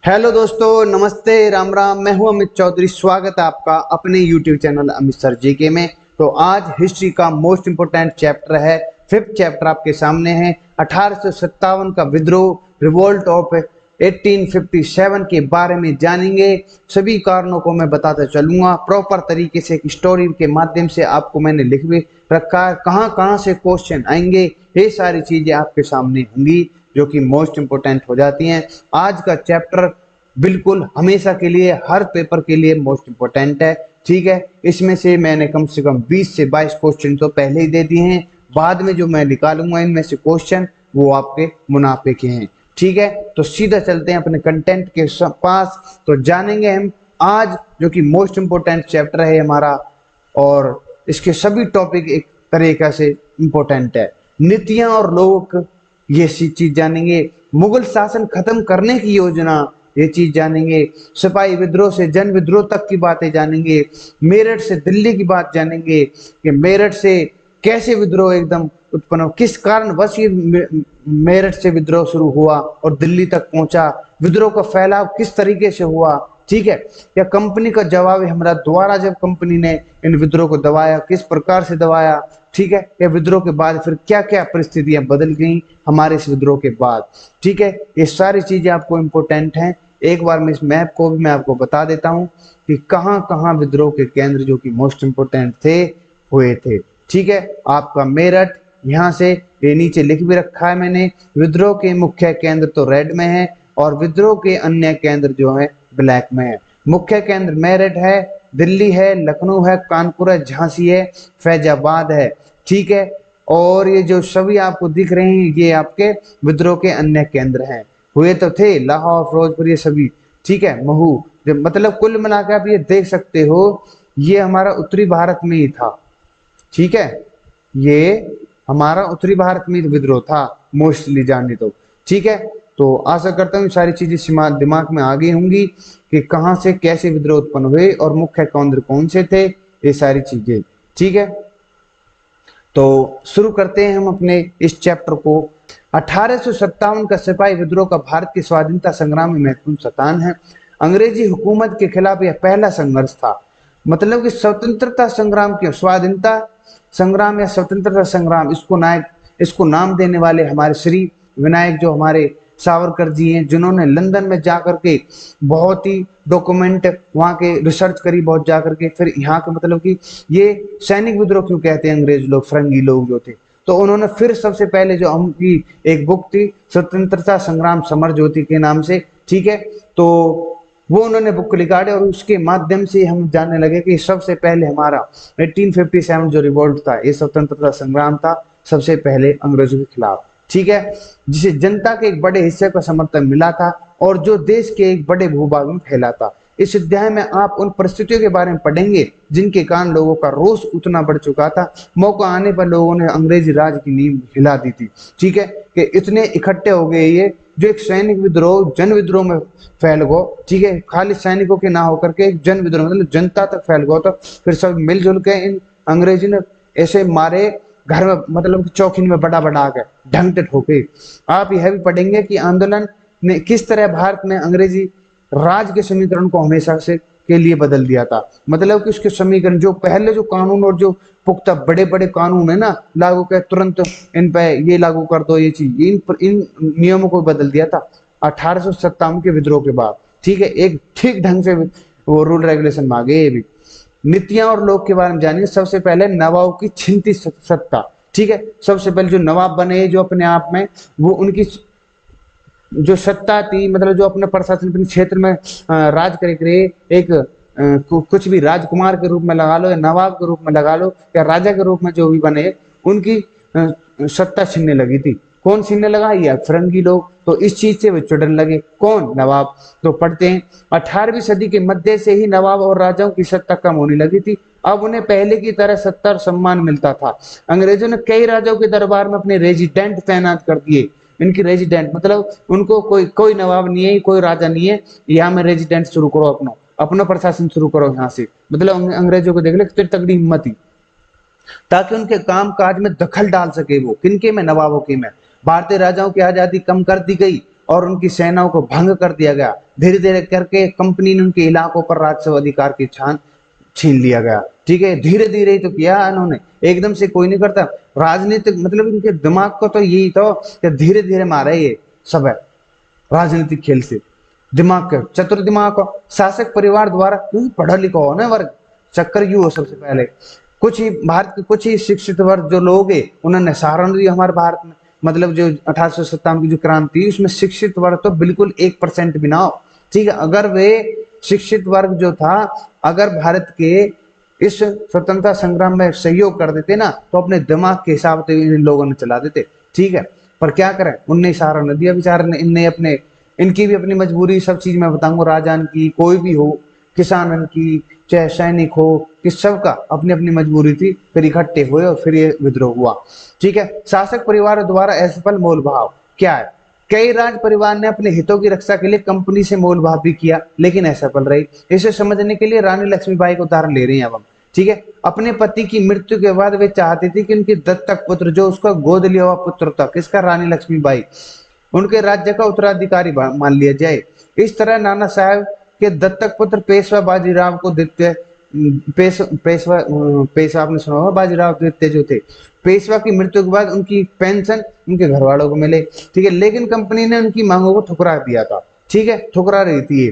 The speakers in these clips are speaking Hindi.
हेलो दोस्तों, नमस्ते, राम राम। मैं हूं अमित चौधरी। स्वागत है आपका अपने YouTube channel Amit sir GK में। तो आज हिस्ट्री का मोस्ट इम्पोर्टेंट चैप्टर है, फिफ्थ चैप्टर आपके सामने है। 1857 का विद्रोह, रिवोल्ट ऑफ 1857 के बारे में जानेंगे। सभी कारणों को मैं बताता चलूंगा प्रॉपर तरीके से, एक स्टोरी के माध्यम से आपको मैंने लिख भी रखा है। कहाँ कहाँ से क्वेश्चन आएंगे, ये सारी चीजें आपके सामने होंगी जो कि मोस्ट इंपोर्टेंट हो जाती हैं। आज का चैप्टर बिल्कुल हमेशा के लिए, हर पेपर के लिए मोस्ट इंपोर्टेंट है। ठीक है, इसमें से मैंने कम से कम 20 से 22 क्वेश्चन तो पहले ही दे दिए हैं। बाद में जो मैं निकालूंगा इनमें से क्वेश्चन, वो आपके मुनाफे के हैं। ठीक है, तो सीधा चलते हैं अपने कंटेंट के पास। तो जानेंगे हम आज जो कि मोस्ट इंपोर्टेंट चैप्टर है हमारा, और इसके सभी टॉपिक एक तरीका से इंपॉर्टेंट है। नीतियां और लोग, ये चीज जानेंगे। मुगल शासन खत्म करने की योजना, ये चीज जानेंगे। सिपाही विद्रोह से जन विद्रोह तक की बातें जानेंगे। मेरठ से दिल्ली की बात जानेंगे कि मेरठ से कैसे विद्रोह एकदम उत्पन्न, किस कारण बस ये मेरठ से विद्रोह शुरू हुआ और दिल्ली तक पहुंचा, विद्रोह का फैलाव किस तरीके से हुआ। ठीक है, या कंपनी का जवाब हमला द्वारा, जब कंपनी ने इन विद्रोह को दबाया, किस प्रकार से दबाया। ठीक है, या विद्रोह के बाद फिर क्या क्या परिस्थितियां बदल गई हमारे इस विद्रोह के बाद। ठीक है, ये सारी चीजें आपको इंपोर्टेंट हैं। एक बार मैं इस मैप को भी मैं आपको बता देता हूं कि कहां कहां विद्रोह के केंद्र जो कि मोस्ट इंपोर्टेंट थे हुए थे। ठीक है, आपका मेरठ, यहाँ से ये नीचे लिख भी रखा है मैंने। विद्रोह के मुख्य केंद्र तो रेड में है और विद्रोह के अन्य केंद्र जो है ब्लैक में है। मुख्य केंद्र मेरठ है, दिल्ली है, लखनऊ है, कानपुर है, झांसी है, फैजाबाद है। ठीक है, और ये जो सभी आपको दिख रहे हैं ये आपके विद्रोह के अन्य केंद्र हैं। हुए तो थे लाहौर, फिरोजपुर, ये सभी। ठीक है, महू, मतलब कुल मिलाकर आप ये देख सकते हो, ये हमारा उत्तरी भारत में ही था। ठीक है, ये हमारा उत्तरी भारत में विद्रोह था मोस्टली जाने तो। ठीक है, तो आशा करता हूँ सारी चीजें दिमाग में आ गई होंगी कि कहाँ से कैसे विद्रोह उत्पन्न हुए और मुख्य केंद्र कौन से थे, ये सारी चीजें। ठीक है, तो शुरू करते हैं हम अपने इस चैप्टर को। 1857 का सिपाही विद्रोह का भारत की स्वाधीनता संग्राम में महत्वपूर्ण स्थान है। अंग्रेजी हुकूमत के खिलाफ यह पहला संघर्ष था। मतलब कि स्वतंत्रता संग्राम की, स्वाधीनता संग्राम या स्वतंत्रता संग्राम, इसको नाम देने वाले हमारे श्री विनायक जो हमारे सावरकर जी हैं, जिन्होंने लंदन में जाकर के बहुत ही डॉक्यूमेंट वहाँ के रिसर्च करी, बहुत जाकर के फिर यहाँ के, मतलब कि ये सैनिक विद्रोह क्यों कहते हैं अंग्रेज लोग, फरंगी लोग जो थे। तो उन्होंने फिर सबसे पहले जो उनकी एक बुक थी स्वतंत्रता संग्राम समर ज्योति के नाम से। ठीक है, तो वो उन्होंने बुक निकाले और उसके माध्यम से हम जानने लगे कि सबसे पहले हमारा 1857 जो रिवोल्ट था, ये स्वतंत्रता संग्राम था सबसे पहले अंग्रेजों के खिलाफ। ठीक है, जिसे जनता के एक बड़े हिस्से का समर्थन मिला था और जो देश के एक बड़े भूभाग में फैला था। इस अध्याय में आप उन परिस्थितियों के बारे में पढ़ेंगे जिनके कारण लोगों का रोष उतना बढ़ चुका था। मौका आने पर लोगों ने अंग्रेजी राज की नींव हिला दी थी। ठीक है, कि इतने इकट्ठे हो गए ये, जो एक सैनिक विद्रोह जन विद्रोह में फैल गो। ठीक है, खाली सैनिकों के ना होकर के एक जन विद्रोह, मतलब जनता तक फैल गो। तो फिर सब मिलजुल के इन अंग्रेजी ने ऐसे मारे घर में, मतलब चौकिन में बड़ा बड़ा के ढंग से ठोके। आप यह भी पढ़ेंगे कि आंदोलन ने किस तरह भारत में अंग्रेजी राज के समीकरण को हमेशा से के लिए बदल दिया था। मतलब कि उसके समीकरण, जो पहले जो कानून और जो पुख्ता बड़े बड़े कानून है ना लागू के, तुरंत इन पे ये लागू कर दो, ये चीज, इन नियमों को बदल दिया था 1857 के विद्रोह के बाद। ठीक है, एक ठीक ढंग से वो रूल रेगुलेशन में आ गए। ये भी नीतियां और लोग के बारे में जानिए। सबसे पहले नवाब की छिनती सत्ता। ठीक है, सबसे पहले जो नवाब बने, जो अपने आप में वो उनकी जो सत्ता थी, मतलब जो अपने प्रशासन अपने क्षेत्र में राज करे, एक कुछ भी राजकुमार के रूप में लगा लो या नवाब के रूप में लगा लो या राजा के रूप में जो भी बने, उनकी सत्ता छीनने लगी थी। कौन छीनने लगा? ये फिरंगी लोग। तो इस चीज से वे चिढ़ने लगे। कौन? नवाब। तो पढ़ते हैं 18वीं सदी के मध्य से ही नवाब और राजाओं की सत्ता कम होने लगी थी। अब उन्हें पहले की तरह सत्ता और सम्मान मिलता था। अंग्रेजों ने कई राजाओं के दरबार में अपने रेजिडेंट तैनात कर दिए। इनकी रेजिडेंट मतलब उनको कोई नवाब नहीं है, कोई राजा नहीं है, यहाँ में रेजिडेंट शुरू करो, अपना अपना प्रशासन शुरू करो यहाँ से। मतलब अंग्रेजों को देख ले कितनी तगड़ी हिम्मत थी, ताकि उनके काम काज में दखल डाल सके वो। किनके में? नवाबों के में। भारतीय राजाओं की आजादी कम कर दी गई और उनकी सेनाओं को भंग कर दिया गया। धीरे धीरे करके कंपनी ने उनके इलाकों पर राजस्व अधिकार की छीन लिया गया। ठीक है, धीरे धीरे ही तो किया इन्होंने, एकदम से कोई नहीं करता। राजनीतिक मतलब इनके दिमाग को तो यही तो कि धीरे धीरे मारा ये सब है राजनीतिक खेल से, दिमाग के चतुर दिमाग को। शासक परिवार द्वारा पढ़ा लिखा हो ना वर्ग, चक्कर यू हो सबसे पहले कुछ ही भारत के कुछ ही शिक्षित वर्ग जो लोग है उन्होंने सहारा दिया हमारे भारत में। मतलब जो 1857 की जो क्रांति, उसमें शिक्षित वर्ग तो बिल्कुल 1% भी ना हो। ठीक है, अगर वे शिक्षित वर्ग जो था, अगर भारत के इस स्वतंत्रता संग्राम में सहयोग कर देते ना, तो अपने दिमाग के हिसाब से इन लोगों ने चला देते। ठीक है, पर क्या करें, उनने सहारा न दिया बेचारे ने। इनने अपने, इनकी भी अपनी मजबूरी, सब चीज मैं बताऊंगा, राजान की, कोई भी हो, किसानन की, चाहे सैनिक हो, किस सबका अपनी अपनी मजबूरी थी, फिर इकट्ठे हुए और फिर ये विद्रोह हुआ। ठीक है, शासक परिवार द्वारा असफल मोल भाव क्या है? कई राज परिवार ने अपने हितों की रक्षा के लिए कंपनी से मोल भाव भी किया, लेकिन असफल रही। इसे समझने के लिए रानी लक्ष्मीबाई का उदाहरण ले रहे हैं अब हम। ठीक है, अपने पति की मृत्यु के बाद वे चाहती थी कि उनकी दत्तक पुत्र, जो उसका गोद लिया हुआ पुत्र था, किसका, रानी लक्ष्मीबाई, उनके राज्य का उत्तराधिकारी मान लिया जाए। इस तरह नाना साहब के दत्तक पुत्र पेशवा बाजीराव को द्वितीय, पेशवा आपने सुना होगा, बाजीराव द्वितीय जो थे, पेशवा की मृत्यु के बाद उनकी पेंशन उनके घर वालों को मिले। ठीक है, लेकिन कंपनी ने उनकी मांगों को ठुकरा दिया था। ठीक है, ठुकरा रही थी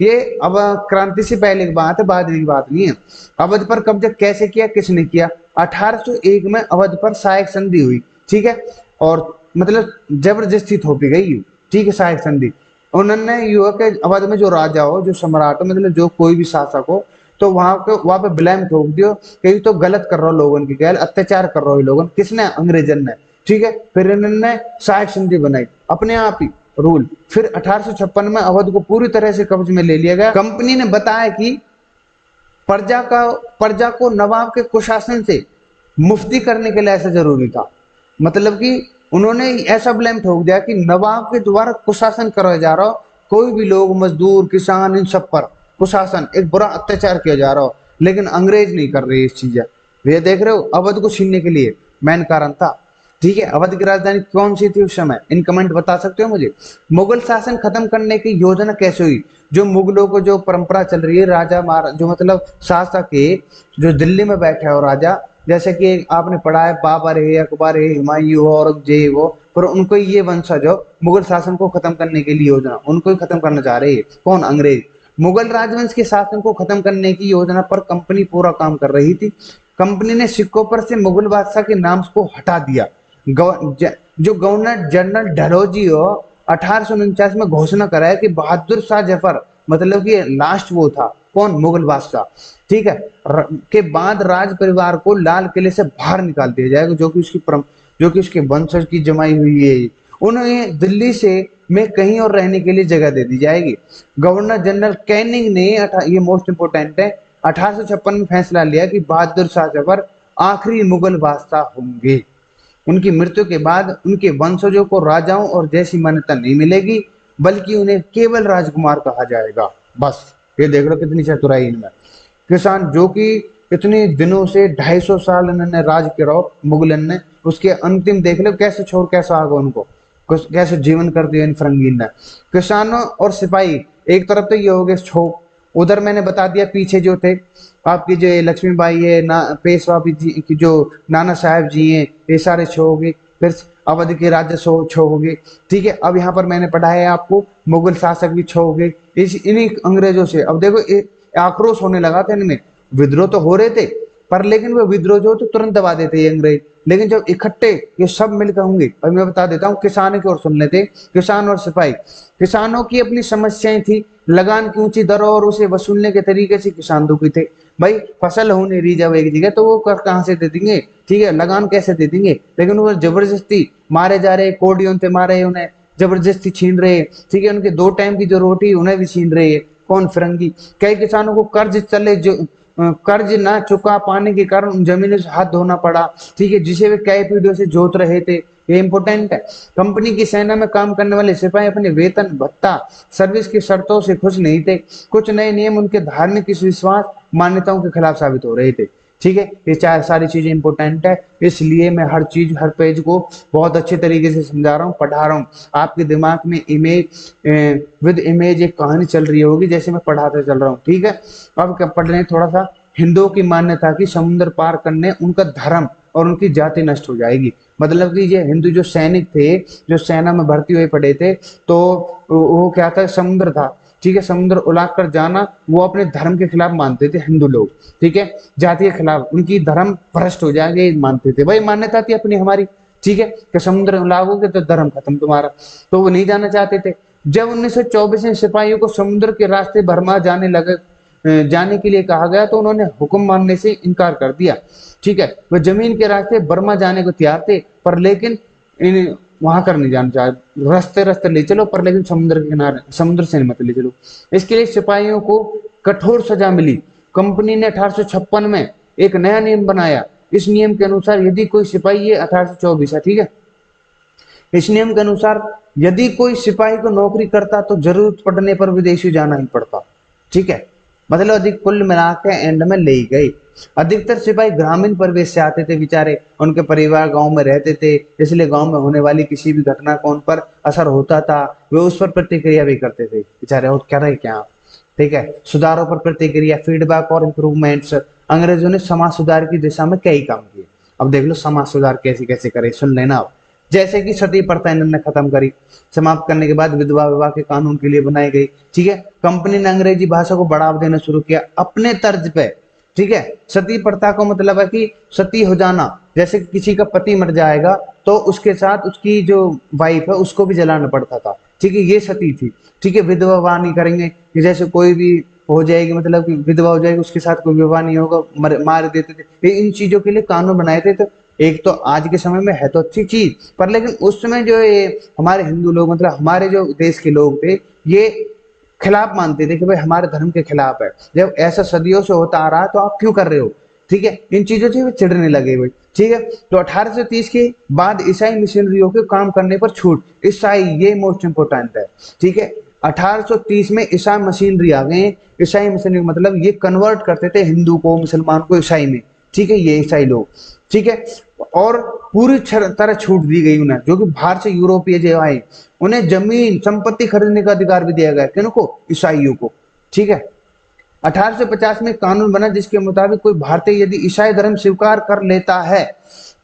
ये अब क्रांति से पहले की बात है, बाद की बात नहीं है। अवध पर कब्जा कैसे किया, किसने किया? 1801 में अवध पर सहायक संधि हुई। ठीक है, और मतलब जबरदस्ती थोपी गई। ठीक है, सहायक संधि उन्होंने युवक के अवध में जो राजा हो, जो सम्राट हो, मतलब जो कोई भी शासक हो, तो वहां पे ब्लेम ठोक दियो कि तो गलत कर रहा हो, लोगों की गैर अत्याचार कर रहा हो लोगन, किसने, अंग्रेजन ने। ठीक है, फिर इन्होंने सहायक संधि बनाई, अपने आप ही रूल। फिर 1856 में अवध को पूरी तरह से कब्जे में ले लिया गया। कंपनी ने बताया कि प्रजा को नवाब के कुशासन से मुफ्ती करने के लिए ऐसा जरूरी था। मतलब कि उन्होंने ऐसा ब्लेम ठोक दिया कि नवाब के द्वारा कुशासन कराया जा रहा हो, कोई भी लोग, मजदूर, किसान, इन सब पर कुशासन, एक बुरा अत्याचार किया जा रहा हो, लेकिन अंग्रेज नहीं कर रहे इस चीजें। ये देख रहे हो, अवध को छीनने के लिए मेन कारण था। ठीक है, अवध की राजधानी कौन सी थी उस समय, इन कमेंट बता सकते हो मुझे। मुगल शासन खत्म करने की योजना कैसे हुई? जो मुगलों को जो परंपरा चल रही है, राजा जो मतलब शासक है, जो दिल्ली में बैठा है, और राजा, जैसे कि आपने पढ़ा है, बाबर है, अकबर है, हुमायूं हो, औरंगजेब हो, पर उनको ये वंशज हो, मुगल शासन को खत्म करने के लिए योजना, उनको ही खत्म करना चाह रहे हैं। कौन? अंग्रेज। मुगल राजवंश के शासन को खत्म करने की योजना पर कंपनी पूरा काम कर रही थी। कंपनी ने सिक्कों पर से मुगल बादशाह के नाम को हटा दिया। जो गवर्नर जनरल डलहौजी हो, 1849 में घोषणा कराया कि बहादुर शाह जफर, मतलब कि लास्ट वो था, कौन? मुगल बादशाह। ठीक है, के बाद राज परिवार को लाल किले से बाहर निकाल दिया जाएगा, जो कि उसके वंशज की जमाई हुई है। उन्हें दिल्ली से में कहीं और रहने के लिए जगह दे दी जाएगी। गवर्नर जनरल कैनिंग ने, ये मोस्ट इंपोर्टेंट है, 1856 में फैसला लिया कि बहादुर शाह जफर आखिरी मुगल बादशाह होंगे। उनकी मृत्यु के बाद उनके वंशजों को राजाओं और जैसी मान्यता नहीं मिलेगी, बल्कि उन्हें केवल राजकुमार कहा जाएगा। बस ये देख लो कितनी चतुराई इनमें। किसान जो कि इतने दिनों से 250 साल इन्होंने राज किया मुगलन ने, उसके अंतिम देख लो कैसे छोड़, कैसा आगा उनको, कैसे जीवन कर दिया इन फिरंगीन ने। किसानों और सिपाही एक तरफ तो ये हो गए छो, उधर मैंने बता दिया पीछे जो थे आपकी, जो लक्ष्मीबाई है, पेशवा जी की, जो नाना साहब जी हैं, ये सारे छो हो गए। फिर अवध के राजा छो हो गए। ठीक है, अब यहाँ पर मैंने पढ़ाया है आपको, मुगल शासक भी छो हो गए इन्हीं अंग्रेजों से। अब देखो आक्रोश होने लगा था इनमें, विद्रोह तो हो रहे थे, पर लेकिन वो विद्रोह जो तो तुरंत दबा देते ये अंग्रेज। लेकिन जब इकट्ठे ये सब मिलकर होंगे, और मैं बता देता हूँ, किसानों की ओर सुन लेते, किसान और सिपाही। किसानों की अपनी समस्याएं थी, लगान की ऊंची दरों और उसे वसूलने के तरीके से किसान दुखी थे। भाई फसल हो नहीं रही जब एक जगह, तो वो कहाँ से दे देंगे? ठीक है, लगान कैसे दे देंगे? लेकिन वो जबरदस्ती मारे जा रहे, कोडियों से मारे, उन्हें जबरदस्ती छीन रहे। ठीक है, उनके 2 टाइम की जो रोटी उन्हें भी छीन रहे है, कौन? फिरंगी। कई किसानों को कर्ज ना चुका पाने के कारण जमीनों से हाथ धोना पड़ा। ठीक है, जिसे वे कई पीढ़ियों से जोत रहे थे। ये इंपोर्टेंट है। कंपनी की सेना में काम करने वाले सिपाही अपने वेतन, भत्ता, सर्विस की शर्तों से खुश नहीं थे। कुछ नए नियम उनके धार्मिक विश्वास, मान्यताओं के खिलाफ साबित हो रहे थे। ठीक है, ये चार सारी चीजें इंपॉर्टेंट है, इसलिए मैं हर चीज हर पेज को बहुत अच्छे तरीके से समझा रहा हूँ, पढ़ा रहा हूँ। आपके दिमाग में इमेज विद इमेज एक कहानी चल रही होगी जैसे मैं पढ़ाते चल रहा हूँ। ठीक है, अब क्या पढ़ रहे हैं थोड़ा सा। हिंदुओं की मान्यता कि समुद्र पार करने उनका धर्म और उनकी जाति नष्ट हो जाएगी। मतलब कि ये हिंदू जो सैनिक थे, जो सेना में भर्ती हुए पड़े थे, तो वो क्या था, समुद्र था। ठीक है, समुद्र उलाट कर जाना वो अपने धर्म के खिलाफ मानते थे हिंदू लोग। ठीक है, जाति के खिलाफ, उनकी धर्म भ्रष्ट हो जाएगा ये मानते थे, वही मान्यता थी अपनी हमारी। ठीक है, कि समुद्र उलागोगे तो धर्म खत्म तुम्हारा, तो वो नहीं जाना चाहते थे। जब 1924 में सिपाहियों को समुद्र के रास्ते बर्मा जाने के लिए कहा गया तो उन्होंने हुक्म मानने से इनकार कर दिया। ठीक है, वह जमीन के रास्ते बर्मा जाने को तैयार थे, पर लेकिन इन वहां कर नहीं जाना चाह, रास्ते रास्ते ले चलो पर लेकिन समुद्र के किनारे, समुद्र से मत ले चलो। इसके लिए सिपाहियों को कठोर सजा मिली। कंपनी ने 1856 में एक नया नियम बनाया। इस नियम के अनुसार यदि कोई सिपाही, ये 1824 है, ठीक है, इस नियम के अनुसार यदि कोई सिपाही को नौकरी करता तो जरूरत पड़ने पर विदेशी जाना ही पड़ता। ठीक है, मतलब अधिक कुल मिला के एंड में ले गई। अधिकतर सिपाही ग्रामीण परिवेश से आते थे बेचारे, उनके परिवार गांव में रहते थे, इसलिए गांव में होने वाली किसी भी घटना को उन पर असर होता था, वे उस पर प्रतिक्रिया भी करते थे बेचारे, और क्या रहे क्या। ठीक है, सुधारों पर प्रतिक्रिया, फीडबैक और इम्प्रूवमेंट्स। अंग्रेजों ने समाज सुधार की दिशा में कई काम किए। अब देख लो समाज सुधार कैसे कैसे करे, सुन लेना अब। जैसे कि सती प्रथा इन्होंने खत्म करी, समाप्त करने के बाद विधवा विवाह के कानून के लिए बनाई गई। ठीक है, कंपनी ने अंग्रेजी भाषा को बढ़ावा देना शुरू किया अपने तर्ज पे। ठीक है, सती प्रथा को मतलब है कि सती हो जाना, जैसे कि किसी का पति मर जाएगा तो उसके साथ उसकी जो वाइफ है उसको भी जलाना पड़ता था। ठीक है, ये सती थी। ठीक है, विधवा विवाह नहीं करेंगे कि जैसे कोई भी हो जाएगी, मतलब कि विधवा हो जाएगी उसके साथ कोई विवाह नहीं होगा, मार देते थे। इन चीजों के लिए कानून बनाए थे। तो एक तो आज के समय में है तो अच्छी चीज, पर लेकिन उस समय जो ये हमारे हिंदू लोग, मतलब हमारे जो देश के लोग थे, ये खिलाफ मानते थे कि भाई हमारे धर्म के खिलाफ है। जब ऐसा सदियों से होता आ रहा है तो आप क्यों कर रहे हो। ठीक है, इन चीजों से वे चिढ़ने लगे हुए। ठीक है, तो 1830 के बाद ईसाई मिशनरियों के काम करने पर छूट। ईसाई, ये मोस्ट इंपोर्टेंट है। ठीक है, 1830 में ईसाई मशीनरी आ गए। ईसाई मशीनरी मतलब ये कन्वर्ट करते थे हिंदू को, मुसलमान को ईसाई में। ठीक है, ये ईसाई लोग। ठीक है, और पूरी तरह छूट दी गई उन्हें, जो कि बाहर से यूरोपीय जो आए, उन्हें जमीन संपत्ति खरीदने का अधिकार भी दिया गया। किनको? ईसाइयों को। ठीक है, 1850 में कानून बना जिसके मुताबिक कोई भारतीय यदि ईसाई धर्म स्वीकार कर लेता है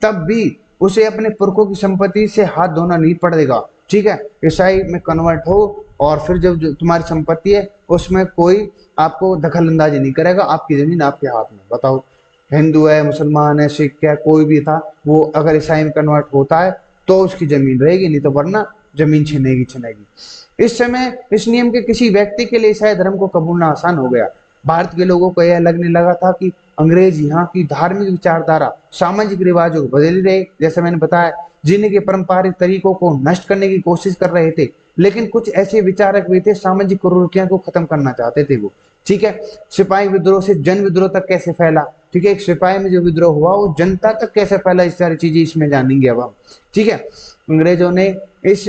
तब भी उसे अपने पुरखों की संपत्ति से हाथ धोना नहीं पड़ेगा। ठीक है, ईसाई में कन्वर्ट हो और फिर जब जो तुम्हारी संपत्ति है उसमें कोई आपको दखल अंदाजी नहीं करेगा, आपकी जमीन आपके हाथ में। बताओ, हिंदू है, मुसलमान है, सिख है, कोई भी था, वो अगर ईसाई में कन्वर्ट होता है तो उसकी जमीन रहेगी, नहीं तो वरना जमीन छिनेगी छिनेगी। इस समय इस नियम के किसी व्यक्ति के लिए ईसाई धर्म को कबूलना आसान हो गया। भारत के लोगों को यह लगने लगा था कि अंग्रेज यहाँ की धार्मिक विचारधारा, सामाजिक रिवाजों को बदल रहे, जैसे मैंने बताया, जीने के पारंपरिक तरीकों को नष्ट करने की कोशिश कर रहे थे। लेकिन कुछ ऐसे विचारक भी थे, सामाजिक कुरीतियों को खत्म करना चाहते थे वो। ठीक है, सिपाही विद्रोह से जन विद्रोह तक कैसे फैला। ठीक है, एक सिपाही में जो विद्रोह हुआ वो जनता तक कैसे फैला, इस सारी चीजें इसमें जानेंगे अब हम। ठीक है, अंग्रेजों ने इस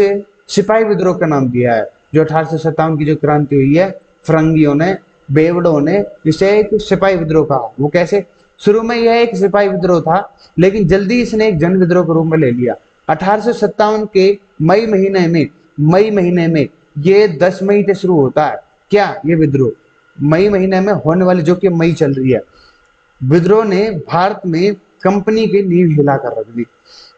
सिपाही विद्रोह का नाम दिया है, जो 1857 की जो क्रांति हुई है, फरंगियों ने, बेवड़ों ने इसे एक सिपाही विद्रोह कहा। वो कैसे? शुरू में यह एक सिपाही विद्रोह था, लेकिन जल्दी इसने एक जन विद्रोह के रूप में ले लिया। 1857 के मई महीने में ये 10 मई से शुरू होता है। क्या ये विद्रोह मई महीने में होने वाली, जो कि मई चल रही है। विद्रोह ने भारत में कंपनी की नींव हिला कर रख दी।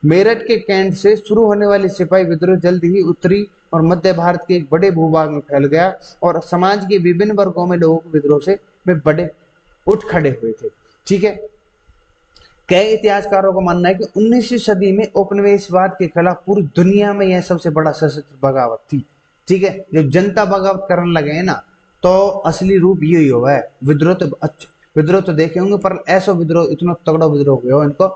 मेरठ के कैंट से शुरू होने वाली सिपाही विद्रोह जल्द ही उत्तरी और मध्य भारत के एक बड़े भूभाग में फैल गया और समाज के विभिन्न वर्गों में लोगों के विद्रोह से वे बड़े उठ खड़े हुए थे। ठीक है, कई इतिहासकारों का मानना है कि 19वीं सदी में उपनिवेशवाद के खिलाफ पूरी दुनिया में यह सबसे बड़ा सशस्त्र बगावत थी। ठीक है, जब जनता बगावत करने लगे हैं ना, तो असली रूप यही हुआ है। विद्रोह तो देखे होंगे, पर ऐसा विद्रोह, इतना तगड़ा विद्रोह हुआ इनको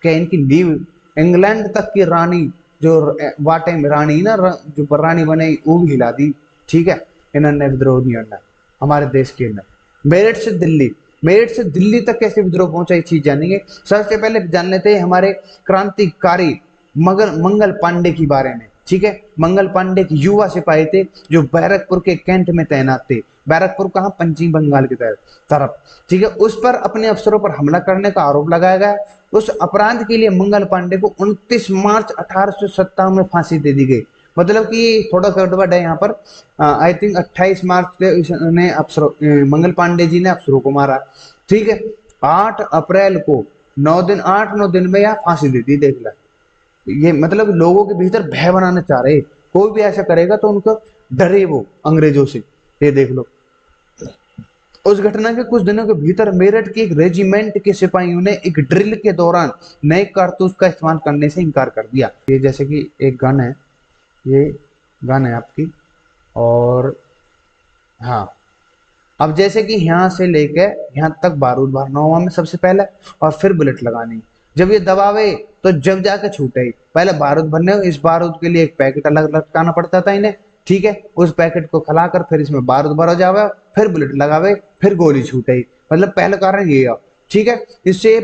कि इनकी नींव इंग्लैंड तक की रानी, जो वाटे में रानी ना, जो रानी बने, वो भी हिला दी। ठीक है, इन्होंने विद्रोह नहीं होना हमारे देश के अंदर। मेरठ से दिल्ली तक कैसे विद्रोह पहुंचा, ये चीज जानेंगे। सबसे पहले जान लेते हैं हमारे क्रांतिकारी मंगल पांडे के बारे में। ठीक है। मंगल पांडे एक युवा सिपाही थे जो बैरकपुर के कैंट में तैनात थे। बैरकपुर कहाँ, पश्चिम बंगाल की तरफ, ठीक है। उस पर अपने अफसरों पर हमला करने का आरोप लगाया गया। उस अपराध के लिए मंगल पांडे को 29 मार्च 1857 में फांसी दे दी गई। मतलब कि थोड़ा गड़बड़ है यहाँ पर, आई थिंक 28 मार्च को ने अफसरों मंगल पांडे जी ने अफसरों को मारा, ठीक है। 8 अप्रैल को 9 दिन में यहाँ फांसी दे दी। देख ला, ये मतलब लोगों के भीतर भय बनाना चाह रहे, कोई भी ऐसा करेगा तो उनको डरे वो अंग्रेजों से। ये देख लो, उस घटना के कुछ दिनों के भीतर मेरठ के एक रेजिमेंट के सिपाहियों ने एक ड्रिल के दौरान नए कारतूस का इस्तेमाल करने से इनकार कर दिया। ये जैसे कि एक गन है, ये गन है आपकी, और हाँ, अब जैसे कि यहाँ से लेके यहाँ तक बारूद भरना हुआ में सबसे पहले, और फिर बुलेट लगानी। जब ये दबावे तो जब जाके छूटे। पहले बारूद भरने, इस बारूद के लिए एक पैकेट अलग लटकाना पड़ता था इन्हें, ठीक है। उस पैकेट को खिलाकर फिर इसमें बारूद भरा जावे, फिर बुलेट लगावे, फिर गोली छूटे। मतलब पहले कारण ये है, ठीक है। इससे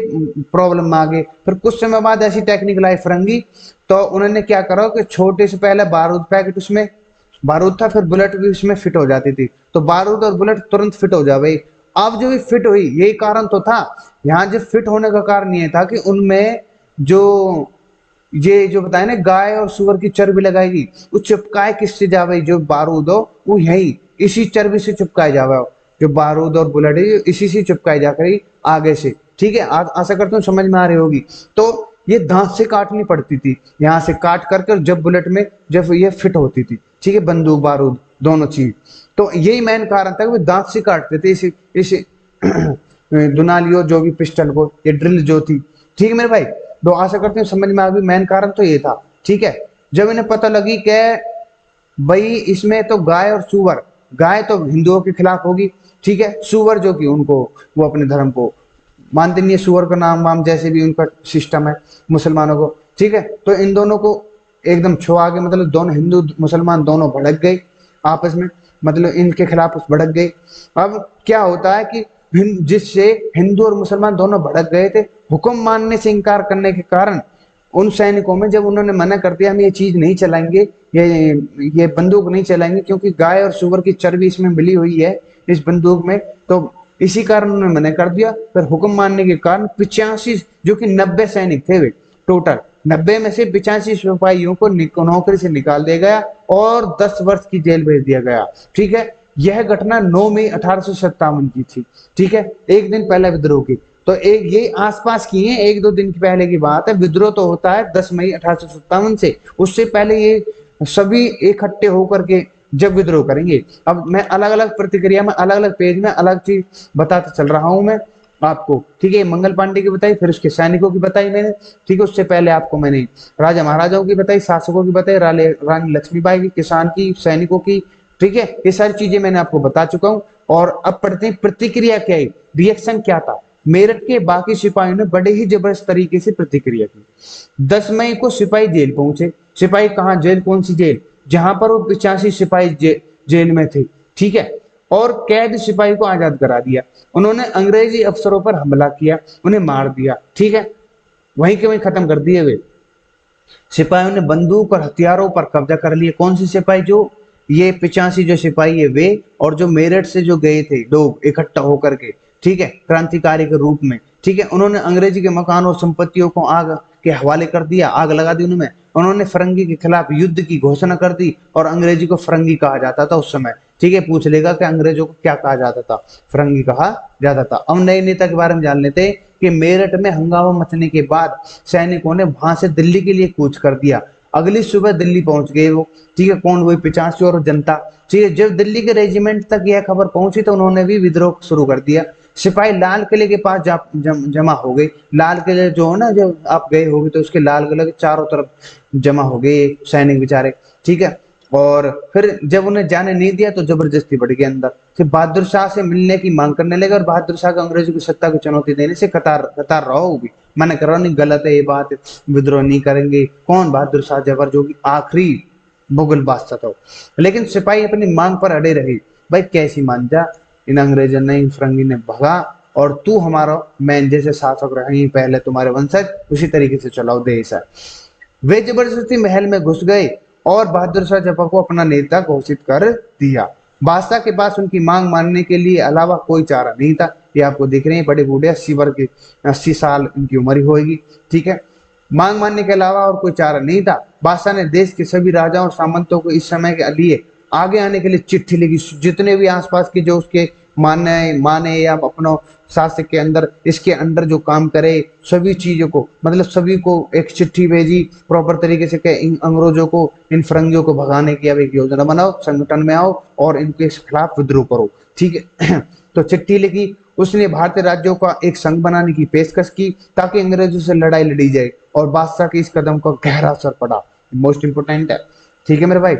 प्रॉब्लम आ गई। फिर कुछ समय बाद ऐसी टेक्निक लाई फरंगी, तो उन्होंने क्या करा कि छोटे से पहले बारूद पैकेट, उसमें बारूद था, फिर बुलेट भी उसमें फिट हो जाती थी, तो बारूद और बुलेट तुरंत फिट हो जावे। अब जो भी फिट हुई, यही कारण तो था। यहाँ जो फिट होने का कारण ये था कि उनमें जो ये जो बताया ना, गाय और सुअर की चर्बी लगाएगी, वो चिपकाए किससे जावे, जो बारूद हो वो यही इसी चर्बी से चिपकाए जावे। जो बारूद और बुलेट है इसी से चिपकाई जाकर आगे से, ठीक है। आशा करता हूँ समझ में आ रही होगी। तो ये दांत से काटनी पड़ती थी, यहाँ से काट करके जब बुलेट में जब ये फिट होती थी, ठीक है, बंदूक बारूद दोनों चीज। तो यही मेन कारण था कि वो दांत से काटते थे इस दुनालियों जो भी पिस्टल को, ये ड्रिल जो थी, ठीक है मेरे भाई। तो आशा करते हैं समझ में आ गई, मेन कारण तो ये था, ठीक है। जब इन्हें पता लगी कि भाई इसमें तो गाय और सुअर, गाय तो हिंदुओं के खिलाफ होगी, ठीक है, सुअर जो कि उनको, वो अपने धर्म को मानते नहीं है, सुअर का नाम वाम जैसे भी उनका सिस्टम है मुसलमानों को, ठीक है। तो इन दोनों को एकदम छो आगे, मतलब दोनों हिंदू मुसलमान दोनों भड़क गए आपस में, मतलब इनके खिलाफ भड़क गए। अब क्या होता है कि जिससे हिंदू और मुसलमान दोनों भड़क गए थे, हुक्म मानने से इनकार करने के कारण उन सैनिकों में, जब उन्होंने मना कर दिया हम ये चीज नहीं चलाएंगे, ये बंदूक नहीं चलाएंगे क्योंकि गाय और सुअर की चर्बी इसमें मिली हुई है इस बंदूक में, तो इसी कारण उन्होंने मना कर दिया। फिर हुक्म मानने के कारण 85, जो कि 90 सैनिक थे वे टोटल, 90 में से 85 सिपाहियों को नौकरी से निकाल दिया गया और 10 वर्ष की जेल भेज दिया गया, ठीक है। यह घटना 9 मई 1857 की थी, ठीक है, एक दिन पहले विद्रोह की। तो एक ये आसपास की है, 1-2 दिन की पहले की बात है। विद्रोह तो होता है 10 मई 1857 से, उससे पहले ये सभी इकट्ठे होकर के जब विद्रोह करेंगे। अब मैं अलग अलग प्रतिक्रिया में, अलग अलग पेज में अलग चीज बताते चल रहा हूं मैं आपको, ठीक है। मंगल पांडे की बताई, फिर उसके सैनिकों की बताई मैंने, ठीक है। उससे पहले आपको मैंने राजा महाराजाओं की बताई, शासकों की बताई, रानी लक्ष्मीबाई की, किसान की, सैनिकों की, ठीक है। ये सारी चीजें मैंने आपको बता चुका हूं। और अब पढ़ते हैं प्रतिक्रिया क्या है, रिएक्शन क्या था। मेरठ के बाकी सिपाहियों ने बड़े ही जबरदस्त तरीके से प्रतिक्रिया की। 10 मई को सिपाही जेल पहुंचे। सिपाही कहाँ, जेल कौन सी जेल, जहां पर वो 85 सिपाही जेल में थे, ठीक है। और कैद सिपाही को आजाद करा दिया। उन्होंने अंग्रेजी अफसरों पर हमला किया, उन्हें मार दिया, ठीक है, वहीं के वहीं खत्म कर दिए वे। सिपाहियों ने बंदूक और हथियारों पर कब्जा कर लिया। कौन सी सिपाही, जो ये 85 जो सिपाही है वे, और जो मेरठ से जो गए थे लोग इकट्ठा होकर के, ठीक है, क्रांतिकारी के रूप में, ठीक है, उन्होंने अंग्रेजी के मकान और संपत्तियों को आग के हवाले कर दिया, आग लगा दी उन्होंने। उन्होंने फरंगी के खिलाफ युद्ध की घोषणा कर दी, और अंग्रेजी को फरंगी कहा जाता था उस समय, ठीक है। पूछ लेगा कि अंग्रेजों को क्या कहा जाता था, फरंगी कहा जाता था। अब नए नेता के बारे में जान लेते हैं कि मेरठ में हंगामा मचने के बाद सैनिकों ने वहां से दिल्ली के लिए कूच कर दिया। अगली सुबह दिल्ली पहुंच गए वो, ठीक है, कौन, वही 85 और जनता, ठीक है। जब दिल्ली के रेजिमेंट तक यह खबर पहुंची तो उन्होंने भी विद्रोह शुरू कर दिया। सिपाही लाल किले के पास जमा हो गए। लाल किले जो है ना, जब आप गए होगे तो उसके लाल किले के चारों तरफ जमा हो गए सैनिक बेचारे, ठीक है। और फिर जब उन्हें जाने नहीं दिया तो जबरदस्ती बढ़ गए अंदर। फिर बहादुर शाह से मिलने की मांग करने लगे, और बहादुर शाह को अंग्रेजों की सत्ता को चुनौती देने से कतार रहा होगी। मैंने करा नहीं, गलत है ये बात, विद्रोह नहीं करेंगे। कौन, बहादुर शाह जफर, जो कि आखिरी मुगल बादशाह था। लेकिन सिपाही अपनी मांग पर अड़े रहे। भाई कैसी मान जा, इन अंग्रेजों ने, फरंगी ने भगा, और तू हमारा मैन जैसे शासक रहे पहले, तुम्हारे वंशज उसी तरीके से चलाओ देश है। वे जबरदस्ती महल में घुस गए और बहादुर शाह जफर को अपना नेता घोषित कर दिया। बादशाह के पास उनकी मांग मानने के लिए अलावा कोई चारा नहीं था। ये आपको दिख रहे हैं बड़े बूढ़े 80 वर्ग के 80 साल इनकी उम्र ही होगी। ठीक है, मांग मानने के अलावा और कोई चारा नहीं था। बादशाह ने देश के सभी राजाओं और सामंतों को इस समय के लिए आगे आने के लिए चिट्ठी लिखी। जितने भी आसपास के जो उसके माने या अपनों शासक के अंदर इसके अंदर जो काम करे सभी चीजों को, मतलब सभी को एक चिट्ठी भेजी प्रॉपर तरीके से कि इन अंग्रेजों को, इन फरंगियों को भगाने की अब एक योजना बनाओ, संगठन में आओ और इनके खिलाफ विद्रोह करो। ठीक है तो चिट्ठी लिखी। उसने भारतीय राज्यों का एक संघ बनाने की पेशकश की ताकि अंग्रेजों से लड़ाई लड़ी जाए, और बादशाह के इस कदम का गहरा असर पड़ा। मोस्ट इंपोर्टेंट है। ठीक है मेरे भाई,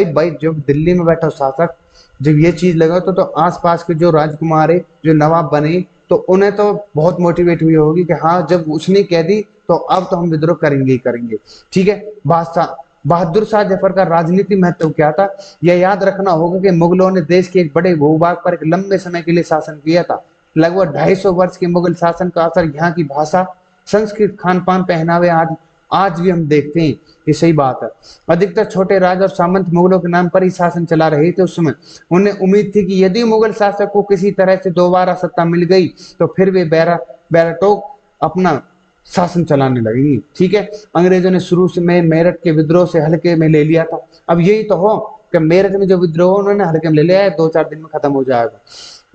भाई जब दिल्ली में बैठा शासक जब ये चीज लगा तो आसपास के जो राजकुमार है, जो नवाब बने, तो उन्हें तो बहुत मोटिवेट हुई होगी कि हाँ जब उसने कह दी तो अब तो हम विद्रोह करेंगे ही करेंगे। ठीक है, बादशाह बहादुर शाह जफर का राजनीति महत्व क्या था, यह याद रखना होगा कि मुगलों ने देश के एक बड़े भूभाग पर एक लंबे समय के लिए शासन किया था। लगभग 250 वर्ष के मुगल शासन का असर यहाँ की भाषा, संस्कृत, खान पान, पहनावे आदि आज भी हम देखते हैं। ये सही बात है। अधिकतर छोटे राज और सामंत मुगलों के नाम पर ही शासन चला रहे थे उस समय। उन्हें उम्मीद थी कि यदि मुगल शासक को किसी तरह से दोबारा सत्ता मिल गई तो फिर वे बैराटोक अपना शासन चलाने लगेंगी। ठीक है, अंग्रेजों ने शुरू से में मेरठ के विद्रोह से हल्के में ले लिया था। अब यही तो हो कि मेरठ में जो विद्रोह उन्होंने हल्के में ले लिया है, 2-4 दिन में खत्म हो जाएगा।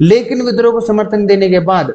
लेकिन विद्रोह को समर्थन देने के बाद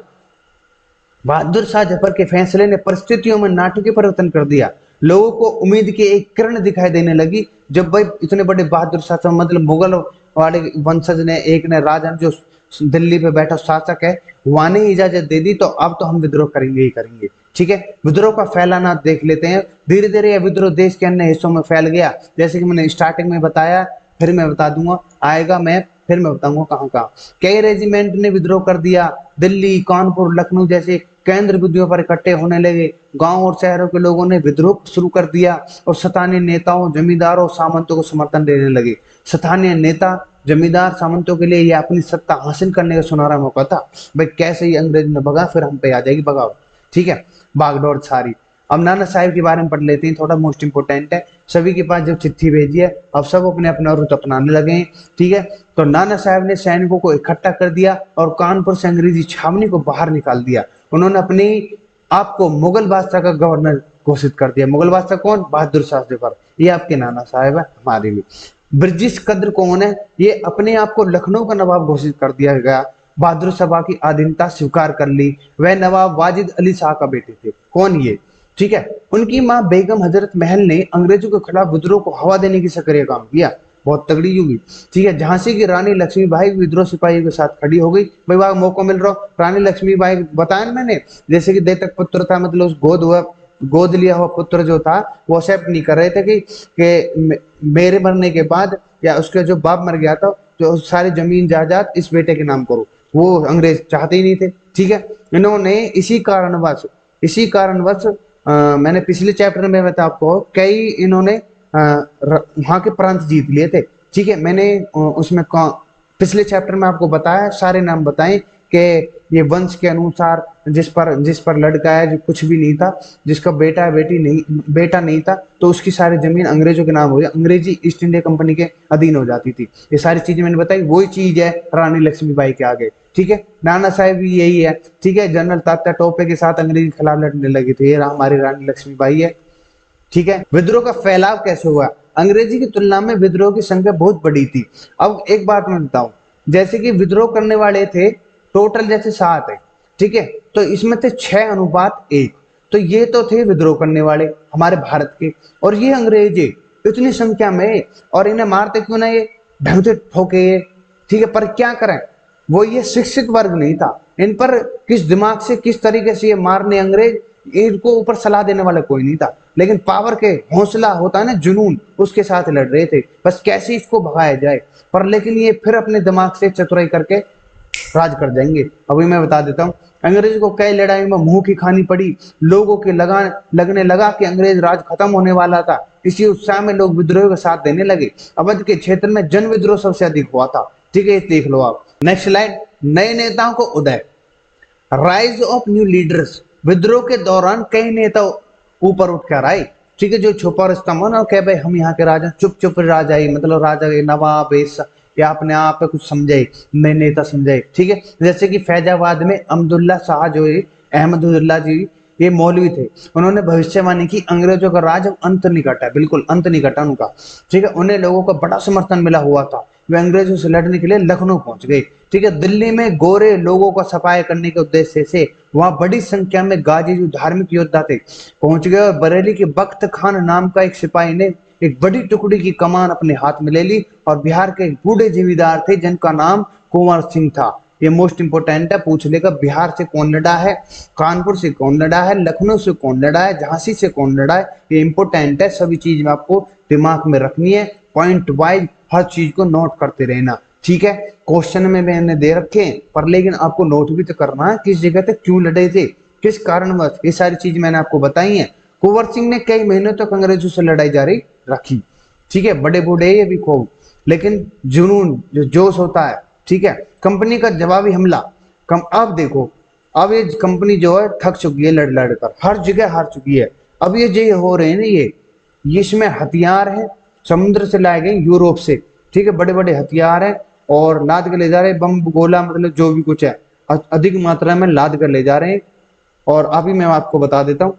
बहादुर शाह जफर के फैसले ने परिस्थितियों में नाटकीय परिवर्तन कर दिया। लोगों को उम्मीद की एक किरण दिखाई देने लगी। जब भाई इतने बड़े बहादुर शाह, मतलब मुगल वाले वंशज ने, एक ने राजा जो दिल्ली पे बैठा शासक है, वहां ने इजाजत दे दी, तो अब तो हम विद्रोह करेंगे ही करेंगे। ठीक है, विद्रोह का फैलाना देख लेते हैं। धीरे धीरे यह विद्रोह देश के अन्य हिस्सों में फैल गया। जैसे कि मैंने स्टार्टिंग में बताया, फिर मैं बता दूंगा, आएगा मैं फिर मैं बताऊंगा कहाँ कहाँ। कई रेजिमेंट ने विद्रोह कर दिया। दिल्ली, कानपुर, लखनऊ जैसे केंद्र बिंदुओं पर इकट्ठे होने लगे। गांव और शहरों के लोगों ने विद्रोह शुरू कर दिया और स्थानीय नेताओं, जमींदारों, सामंतों को समर्थन देने लगे। स्थानीय नेता, जमींदार, सामंतों के लिए यह अपनी सत्ता हासिल करने का सुनहरा मौका था। भाई कैसे ही अंग्रेज ने भगा, फिर हम पे आ जाएगी बगावत। ठीक है, बागडोर सारी। अब नाना साहेब के बारे में पढ़ लेते हैं, थोड़ा मोस्ट इंपोर्टेंट है। सभी के पास जब चिट्ठी भेजी है, अब सब अपने अपना रुत अपनाने लगे हैं। ठीक है, तो नाना साहब ने सैनिकों को इकट्ठा कर दिया और कानपुर से अंग्रेजी छावनी को बाहर निकाल दिया। उन्होंने अपने आप को मुगल बादशाह का गवर्नर घोषित कर दिया। मुगल बादशाह कौन? बहादुर शाह जफर। ये आपके नाना साहब है, हमारे भी। ब्रिटिश कद्र कौन है? ये अपने आप को लखनऊ का नवाब घोषित कर दिया गया। बहादुर शाह की अधीनता स्वीकार कर ली। वह नवाब वाजिद अली शाह का बेटे थे। कौन ये? ठीक है, उनकी मां बेगम हजरत महल ने अंग्रेजों के खिलाफ विद्रोह को हवा देने की सक्रिय काम किया। बहुत तगड़ी युगी। ठीक है, झांसी की रानी लक्ष्मीबाई विद्रोह सिपाहियों के साथ खड़ी हो गई। भाई वहां मौका मिल रहा। रानी लक्ष्मीबाई बताया ना मैंने, जैसे कि देतक पुत्र था, मतलब उस गोद लिया हुआ पुत्र जो था, वो एक्सेप्ट नहीं कर रहे थे कि मेरे मरने के बाद या उसके जो बाप मर गया था तो सारी जमीन जायदाद इस बेटे के नाम करो। वो अंग्रेज चाहते ही नहीं थे। ठीक है, इन्होंने इसी कारणवश मैंने पिछले चैप्टर में बताया आपको, कई इन्होंने वहां के प्रांत जीत लिए थे। ठीक है, मैंने उसमें पिछले चैप्टर में आपको बताया, सारे नाम बताए कि ये वंश के अनुसार जिस पर लड़का है जो कुछ भी नहीं था, जिसका बेटा नहीं था, तो उसकी सारी जमीन अंग्रेजों के नाम हो जाए, अंग्रेजी ईस्ट इंडिया कंपनी के अधीन हो जाती थी। ये सारी चीजें मैंने बताई, वही चीज है रानी लक्ष्मीबाई के आगे। ठीक है, नाना साहब भी यही है। ठीक है, जनरल तात्या टोपे के साथ अंग्रेजी के खिलाफ लड़ने लगे थे। ये हमारी रानी लक्ष्मीबाई है। ठीक है, विद्रोह का फैलाव कैसे हुआ? अंग्रेजी की तुलना में विद्रोह की संख्या बहुत बड़ी थी। अब एक बात मैं बताऊं, जैसे कि विद्रोह करने वाले थे टोटल जैसे 7 है। ठीक है, तो इसमें थे 6:1। तो ये तो थे विद्रोह करने वाले हमारे भारत के, और ये अंग्रेज इतनी संख्या में, और इन्हें मारते क्यों ना, ये ढंग से ठोके ये। ठीक है, पर क्या करें, वो ये शिक्षित वर्ग नहीं था। इन पर किस दिमाग से, किस तरीके से ये मारने अंग्रेज, इनको ऊपर सलाह देने वाला कोई नहीं था। लेकिन पावर के हौसला होता है ना, जुनून, उसके साथ लड़ रहे थे, बस कैसे इसको भगाया जाए। पर लेकिन ये फिर अपने दिमाग से चतुराई करके राज कर जाएंगे। अभी मैं बता देता हूँ, अंग्रेज को कई लड़ाई में मुंह की खानी पड़ी। लोगों के लगने लगा कि अंग्रेज राज खत्म होने वाला था। इसी उत्साह में लोग विद्रोह का साथ देने लगे। अवध के क्षेत्र में जन विद्रोह सबसे अधिक हुआ था। ठीक है, देख लो आप। नेक्स्ट स्लाइड, नए नेताओं को उदय, राइज ऑफ न्यू लीडर्स। विद्रोह के दौरान कई नेता ऊपर उठ कर आए। ठीक है, जो छुपा रुस्तम हो ना, कहे भाई हम यहाँ के राजा, चुप चुप राजा ही, मतलब राजा के नवाब ऐसा, या अपने आप पे कुछ समझे, नए नेता समझे। ठीक है, जैसे कि फैजाबाद में अहमदुल्ला शाह जो है, अहमदुल्ला जी, ये मौलवी थे, उन्होंने भविष्यवाणी की अंग्रेजों का राज अब अंत नहीं घटा है, बिल्कुल अंत नहीं घटा उनका। ठीक है, उन्हें लोगों का बड़ा समर्थन मिला हुआ था, वे अंग्रेजों से लड़ने के लिए लखनऊ पहुंच गए। ठीक है, दिल्ली में गोरे लोगों का सफाया करने के उद्देश्य से वहां बड़ी संख्या में गाजी जो धार्मिक योद्धा थे पहुंच गए, और बरेली के बख्त खान नाम का एक सिपाही ने एक बड़ी टुकड़ी की कमान अपने हाथ में ले ली, और बिहार के एक बूढ़े जमींदार थे जिनका नाम कुंवर सिंह था। ये मोस्ट इंपोर्टेंट है, पूछ लेगा बिहार से कौन लड़ा है, कानपुर से कौन लड़ा है, लखनऊ से कौन लड़ा है, झांसी से कौन लड़ा है, ये इंपोर्टेंट है, सभी चीज में आपको दिमाग में रखनी है, पॉइंट वाइज हर चीज को नोट करते रहना। ठीक है, क्वेश्चन में मैंने दे रखे हैं, पर लेकिन आपको नोट भी तो करना है किस जगह तक क्यों लड़े थे, किस कारणवश, ये सारी चीज मैंने आपको बताई है। कुंवर सिंह ने कई महीनों तक अंग्रेजों से लड़ाई जारी रखी। ठीक है, बड़े बूढ़े ये भी खूब, लेकिन जुनून जो जोश होता है। ठीक है, कंपनी का जवाबी हमला अब देखो, अब ये कंपनी जो है थक चुकी है, लड़ लड़ कर हर जगह हार चुकी है। अब ये जो हो रहे हैं ना, ये इसमें हथियार है, समुद्र से लाए गए यूरोप से। ठीक है, बड़े बड़े हथियार है और लाद कर ले जा रहे हैं, बम गोला मतलब जो भी कुछ है अधिक मात्रा में लाद कर ले जा रहे हैं। और अभी मैं आपको बता देता हूँ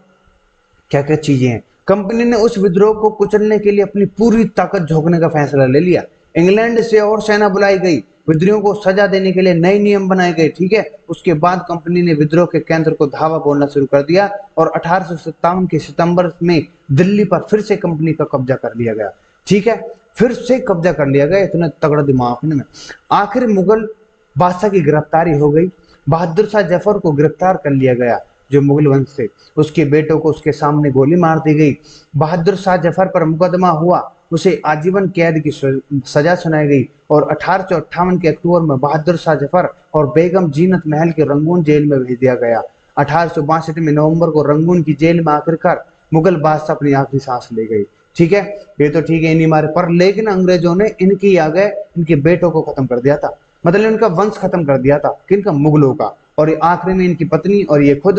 क्या क्या चीजें हैं। कंपनी ने उस विद्रोह को कुचलने के लिए अपनी पूरी ताकत झोंकने का फैसला ले लिया। इंग्लैंड से और सेना बुलाई गई, विद्रोहियों को सजा देने के लिए नए नियम बनाए गए। ठीक है, उसके बाद कंपनी ने विद्रोह के केंद्र को धावा बोलना शुरू कर दिया, और 1857 के सितंबर में दिल्ली पर फिर से कंपनी का कब्जा कर लिया गया। ठीक है, फिर से कब्जा कर लिया गया, इतना तगड़ा दिमाग में। आखिर मुगल बादशाह की गिरफ्तारी हो गई, बहादुर शाह जफर को गिरफ्तार कर लिया गया जो मुगल वंश थे, उसके बेटों को उसके सामने गोली मार दी गई। बहादुर शाह जफर पर मुकदमा हुआ, उसे आजीवन कैद की सजा सुनाई गई, और 1858 के अक्टूबर में बहादुर शाह जफर और बेगम जीनत महल के रंगून जेल में भेज दिया गया। 1862 में नवंबर को रंगून की जेल में आखिरकार मुगल बादशाह अपनी आखिरी सांस ले गई। ठीक है, ये तो ठीक है, इन्हीं मारे पर, लेकिन अंग्रेजों ने इनकी आगे इनके बेटों को खत्म कर दिया था, मतलब इनका वंश खत्म कर दिया था, किनका, मुगलों का। और ये आखिरी में इनकी पत्नी और ये खुद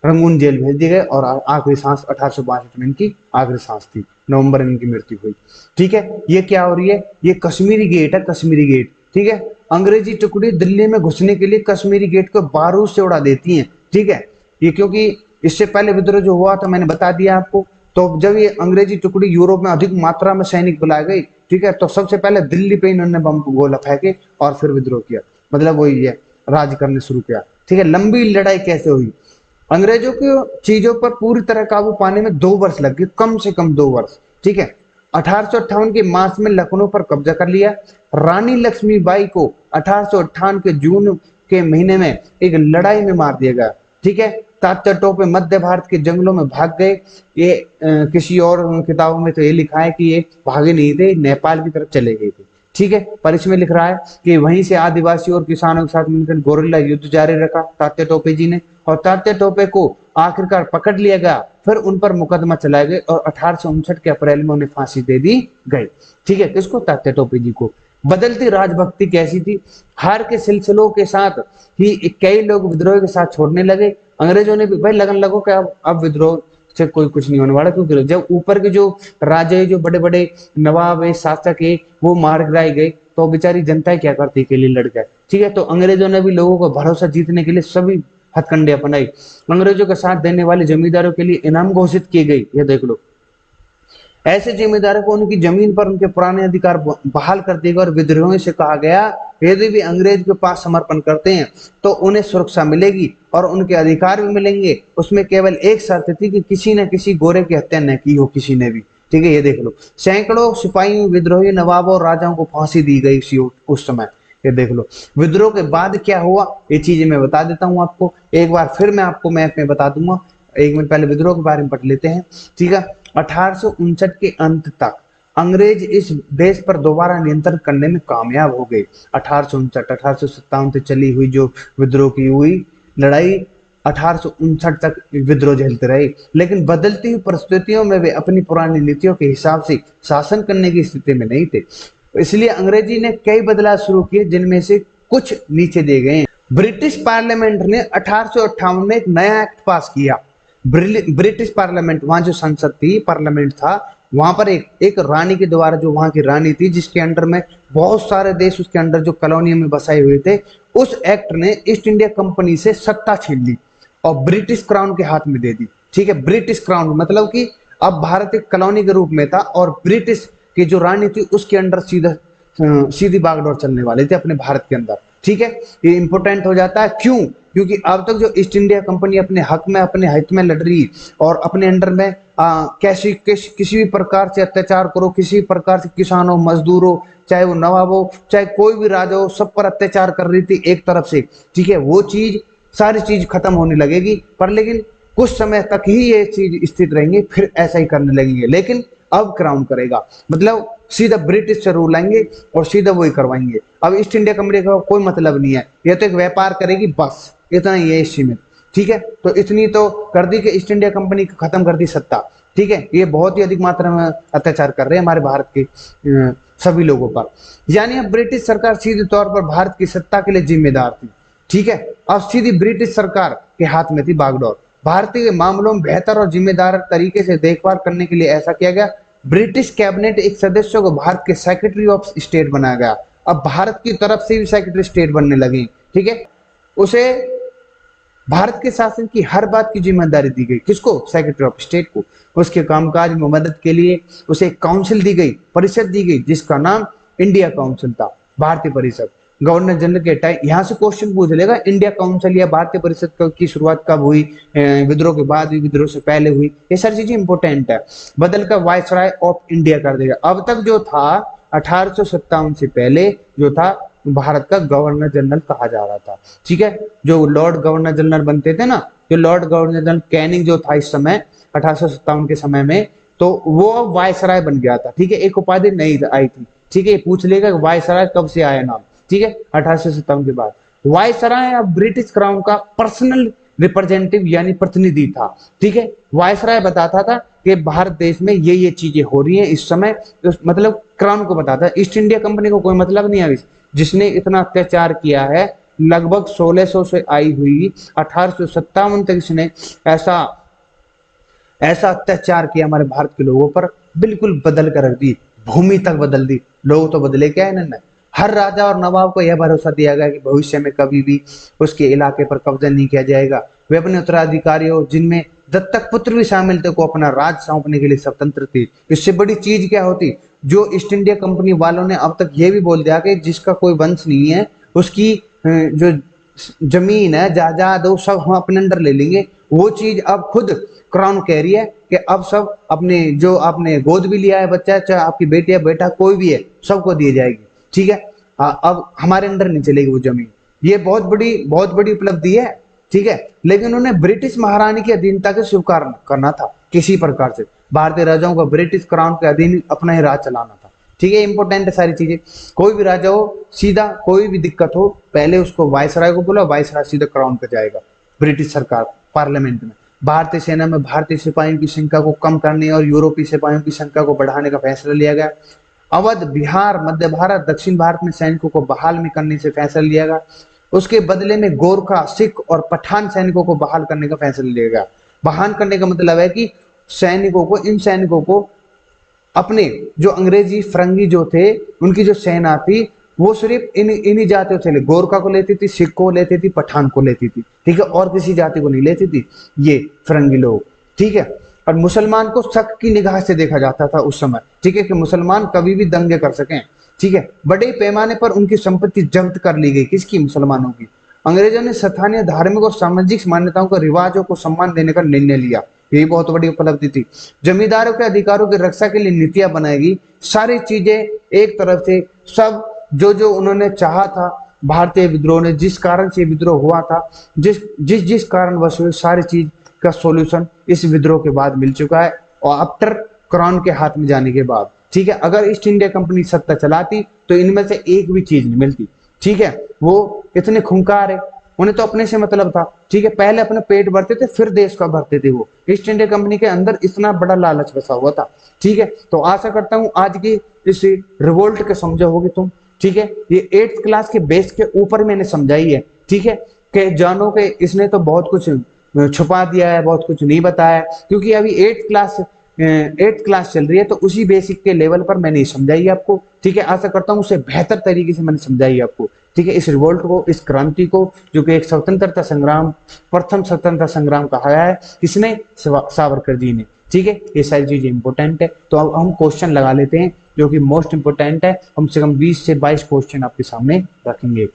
रंगून जेल भेज दिए गए, और आखिरी सांस 1862 में इनकी आखिरी सांस थी, नवंबर में इनकी मृत्यु हुई। ठीक है, ये क्या हो रही है, ये कश्मीरी गेट है, कश्मीरी गेट। ठीक है, अंग्रेजी टुकड़ी दिल्ली में घुसने के लिए कश्मीरी गेट को बारूद से उड़ा देती हैं। ठीक है, ये क्योंकि इससे पहले विद्रोह जो हुआ था मैंने बता दिया आपको, तो जब ये अंग्रेजी टुकड़ी यूरोप में अधिक मात्रा में सैनिक बुलाए गई, ठीक है, तो सबसे पहले दिल्ली पे इन्होंने बम गोला फेंके और फिर विद्रोह किया, मतलब वही है, राज करने शुरू किया। ठीक है, लंबी लड़ाई कैसे हुई, अंग्रेजों को चीजों पर पूरी तरह काबू पाने में 2 वर्ष लग गए, कम से कम 2 वर्ष। ठीक है, 1858 के मार्च में लखनऊ पर कब्जा कर लिया। रानी लक्ष्मीबाई को 1858 के जून के महीने में एक लड़ाई में मार दिया गया। ठीक है, तात्या टोपे मध्य भारत के जंगलों में भाग गए। ये किसी और किताबों में तो ये लिखा है कि ये भागे नहीं थे, नेपाल की तरफ चले गए थे। ठीक है, पर इसमें लिख रहा है कि वहीं से आदिवासी और किसानों के साथ मिलकर गोरिल्ला युद्ध जारी रखा तात्या टोपे जी ने, और तात्या टोपे को आखिरकार पकड़ लिया गया, फिर उन पर मुकदमा चलाए गए, और 1859 के अप्रैल में उन्हें फांसी दे दी गई। ठीक है, किसको, तात्या टोपे जी को। बदलती राजभक्ति कैसी थी, हार के सिलसिलों के साथ ही कई लोग विद्रोह के साथ छोड़ने लगे। अंग्रेजों ने भी भाई लगन लगो कि अब विद्रोह से कोई कुछ नहीं होने वाला, क्योंकि जब ऊपर के जो राजे, जो बड़े बड़े नवाब है, शासक है, वो मार गिराए गए, तो बेचारी जनता क्या करती के लिए लड़ गए। ठीक है, तो अंग्रेजों ने भी लोगों का भरोसा जीतने के लिए सभी हथकंडे अपनाई। अंग्रेजों का साथ देने वाले जमींदारों के लिए इनाम घोषित किए गए, ये देख लो। ऐसे जमींदारों को उनकी जमीन पर उनके पुराने अधिकार बहाल कर दिए गए, और विद्रोहियों से कहा गया यदि भी अंग्रेज के पास समर्पण करते हैं तो उन्हें सुरक्षा मिलेगी और उनके अधिकार भी मिलेंगे। उसमें केवल एक शर्त थी कि किसी न किसी गोरे की हत्या न की हो किसी ने भी। ठीक है, ये देख लो, सैकड़ों सिपाही, विद्रोही, नवाबों और राजाओं को फांसी दी गई उस समय। ये देख लो, विद्रोह के बाद क्या हुआ ये चीजें मैं बता देता हूँ आपको, एक बार फिर मैं आपको मैप में बता दूंगा। 1 मिनट पहले विद्रोह के बारे में पढ़ लेते हैं। ठीक है, 1859 के अंत तक अंग्रेज इस देश पर दोबारा नियंत्रण करने में कामयाब हो गए। 1857 से चली हुई जो विद्रोह की हुई लड़ाई, 1859 तक विद्रोह झेलते रहे, लेकिन बदलती हुई परिस्थितियों में वे अपनी पुरानी नीतियों के हिसाब से शासन करने की स्थिति में नहीं थे। इसलिए अंग्रेजी ने कई बदलाव शुरू किए, जिनमें से कुछ नीचे दिए गए हैं। ब्रिटिश पार्लियामेंट ने 1858 में एक नया एक्ट पास किया ब्रिटिश पार्लियामेंट, वहां जो संसद थी, पार्लियामेंट था, वहां पर एक रानी के द्वारा, जो वहां की रानी थी जिसके अंडर में बहुत सारे देश उसके अंदर जो कॉलोनी में बसाए हुए थे, उस एक्ट ने ईस्ट इंडिया कंपनी से सत्ता छीन ली और ब्रिटिश क्राउन के हाथ में दे दी। ठीक है, ब्रिटिश क्राउन मतलब कि अब भारत एक कॉलोनी के रूप में था और ब्रिटिश की जो रानी थी उसके अंडर सीधी बागडोर चलने वाले थे अपने भारत के अंदर। ठीक है, ये इंपॉर्टेंट हो जाता है, क्यों? क्योंकि अब तक जो ईस्ट इंडिया कंपनी अपने हक में, अपने हित में लड़ रही और अपने अंडर में किसी भी प्रकार से अत्याचार करो, किसी भी प्रकार से किसानों, मजदूरों, चाहे वो नवाब हो, चाहे कोई भी राजा हो, सब पर अत्याचार कर रही थी एक तरफ से। ठीक है, वो चीज, सारी चीज खत्म होने लगेगी, पर लेकिन कुछ समय तक ही ये चीज स्थित रहेंगे, फिर ऐसा ही करने लगेंगे। लेकिन अब क्राउन करेगा, मतलब सीधा ब्रिटिश से रूल आएंगे और सीधा वही करवाएंगे। अब ईस्ट इंडिया कंपनी का कोई मतलब नहीं है, ये तो एक व्यापार करेगी बस, इतना ही है इसी में। ठीक है, तो इतनी तो कर दी कि ईस्ट इंडिया कंपनी खत्म कर दी सत्ता। ठीक है, ये बहुत ही अधिक मात्रा में अत्याचार कर रहे हैं हमारे भारत के सभी लोगों पर। यानी अब ब्रिटिश सरकार सीधे तौर पर भारत की सत्ता के लिए जिम्मेदार थी। ठीक है, अब सीधी ब्रिटिश सरकार के हाथ में थी बागडोर। भारतीय मामलों में बेहतर और जिम्मेदार तरीके से देखभाल करने के लिए ऐसा किया गया, ब्रिटिश कैबिनेट एक सदस्य को भारत के सेक्रेटरी ऑफ स्टेट बनाया गया। अब भारत की तरफ से भी सेक्रेटरी स्टेट बनने लगी। ठीक है, उसे भारत के शासन की हर बात की जिम्मेदारी दी गई। किसको? सेक्रेटरी ऑफ स्टेट को। उसके कामकाज में मदद के लिए उसे एक काउंसिल दी गई, परिषद दी गई, जिसका नाम इंडिया काउंसिल था, भारतीय परिषद। गवर्नर जनरल के टाइम, यहाँ से क्वेश्चन पूछ लेगा, इंडिया काउंसिल या भारतीय परिषद की शुरुआत कब हुई, विद्रोह के बाद हुई, विद्रोह से पहले हुई, ये सारी चीजें इंपोर्टेंट है। बदलकर वायसराय ऑफ इंडिया कर देगा। अब तक जो था 1857 से पहले जो था भारत का गवर्नर जनरल कहा जा रहा था। ठीक है, जो लॉर्ड गवर्नर जनरल बनते थे ना, जो लॉर्ड गवर्नर जनरल कैनिंग जो था इस समय 1857 के समय में, तो वो अब वायसराय बन गया था। ठीक है, एक उपाधि नहीं आई थी। ठीक है, पूछ लेगा वायसराय कब से आया नाम। ठीक है, 1857 के बाद वायसराय अब ब्रिटिश क्राउन का पर्सनल रिप्रेजेंटेटिव यानी प्रतिनिधि था। ठीक है, वायसराय बताता था कि भारत देश में ये चीजें हो रही हैं इस समय, तो मतलब क्राउन को बताता। ईस्ट इंडिया कंपनी को कोई मतलब नहीं है जिसने इतना अत्याचार किया है। लगभग 1600 से आई हुई 1857 तक इसने ऐसा अत्याचार किया हमारे भारत के लोगों पर, बिल्कुल बदल कर रख दी, भूमि तक बदल दी। लोग तो बदले क्या इन्होंने? हर राजा और नवाब को यह भरोसा दिया गया कि भविष्य में कभी भी उसके इलाके पर कब्जा नहीं किया जाएगा। वे अपने उत्तराधिकारियों, जिनमें दत्तक पुत्र भी शामिल थे, को अपना राज सौंपने के लिए स्वतंत्र थी। इससे बड़ी चीज क्या होती? जो ईस्ट इंडिया कंपनी वालों ने अब तक ये भी बोल दिया कि जिसका कोई वंश नहीं है, उसकी जो जमीन है, जायदाद, वो सब हम अपने अंडर ले लेंगे। वो चीज अब खुद क्राउन कह रही है कि अब सब अपने, जो आपने गोद भी लिया है बच्चा, चाहे आपकी बेटी है, बेटा कोई भी है, सबको दी जाएगी। ठीक है, अब हमारे अंडर नहीं चलेगी वो जमीन। ये बहुत बड़ी उपलब्धि है। ठीक है, लेकिन उन्हें ब्रिटिश महारानी की अधीनता के स्वीकार करना था किसी प्रकार से। भारतीय राजाओं को ब्रिटिश क्राउन के अधीन अपना ही राज चलाना था। ठीक है, इंपॉर्टेंट है सारी चीजें। कोई भी राजा हो, सीधा कोई भी दिक्कत हो, पहले उसको वायसराय को बोला, वायसराय सीधा क्राउन पे जाएगा, ब्रिटिश सरकार पार्लियामेंट में। भारतीय सेना में भारतीय सिपाहियों की संख्या को कम करने और यूरोपीय सिपाहियों की संख्या को बढ़ाने का फैसला लिया गया। अवध, बिहार, मध्य भारत, दक्षिण भारत में सैनिकों को बहाल में करने से फैसला लिया गया। उसके बदले में गोरखा, सिख और पठान सैनिकों को बहाल करने का फैसला लिया गया। बहाल करने का मतलब है कि इन सैनिकों को अपने जो अंग्रेजी फरंगी जो थे, उनकी जो सेना थी, वो सिर्फ इन्हीं जातियों से गोरखा को लेती थी, सिख को लेती थी, पठान को लेती थी। ठीक है, और किसी जाति को नहीं लेती थी ये फरंगी लोग। ठीक है, और मुसलमान को शक की निगाह से देखा जाता था उस समय। ठीक है, कि मुसलमान कभी भी दंगे कर सकें। ठीक है, बड़े पैमाने पर उनकी संपत्ति जब्त कर ली गई। किसकी? मुसलमानों की। अंग्रेजों ने स्थानीय धार्मिक और सामाजिक मान्यताओं को, रिवाजों को सम्मान देने का निर्णय लिया। यही बहुत बड़ी उपलब्धि थी। जमींदारों के अधिकारों की रक्षा के लिए नीतियां बनाएगी। सारी चीजें एक तरफ से, सब जो उन्होंने चाहा था, भारतीय विद्रोह ने जिस कारण से विद्रोह हुआ था, जिस कारण वश सारी चीज का सॉल्यूशन इस विद्रोह के बाद मिल चुका है, और आफ्टर क्राउन के हाथ में जाने के बाद। ठीक है, अगर ईस्ट इंडिया कंपनी सत्ता चलाती तो इनमें से एक भी चीज नहीं मिलती। ठीक है, वो इतने खूंखार है, उन्हें तो अपने से मतलब था। ठीक है, पहले अपना पेट भरते थे, फिर देश का भरते थे। वो ईस्ट इंडिया कंपनी के अंदर इतना बड़ा लालच बसा हुआ था। ठीक है, तो आशा करता हूं आज की इस रिवोल्ट के समझे होगे तुम। ठीक है, ये 8th क्लास के बेस के ऊपर मैंने समझाई है। ठीक है, कि जानो के इसने तो बहुत कुछ छुपा दिया है, बहुत कुछ नहीं बताया, क्योंकि अभी 8th क्लास चल रही है, तो उसी बेसिक के लेवल पर मैंने समझाई आपको। ठीक है, आशा करता हूँ उससे बेहतर तरीके से मैंने समझाई आपको। ठीक है, इस रिवोल्ट को, इस क्रांति को, जो कि एक स्वतंत्रता संग्राम, प्रथम स्वतंत्रता संग्राम कहा है, किसने? सावरकर जी ने। ठीक है, ये सारी चीजें इंपॉर्टेंट है। तो अब हम क्वेश्चन लगा लेते हैं जो कि मोस्ट इंपोर्टेंट है, कम से कम 20 से 22 क्वेश्चन आपके सामने रखेंगे।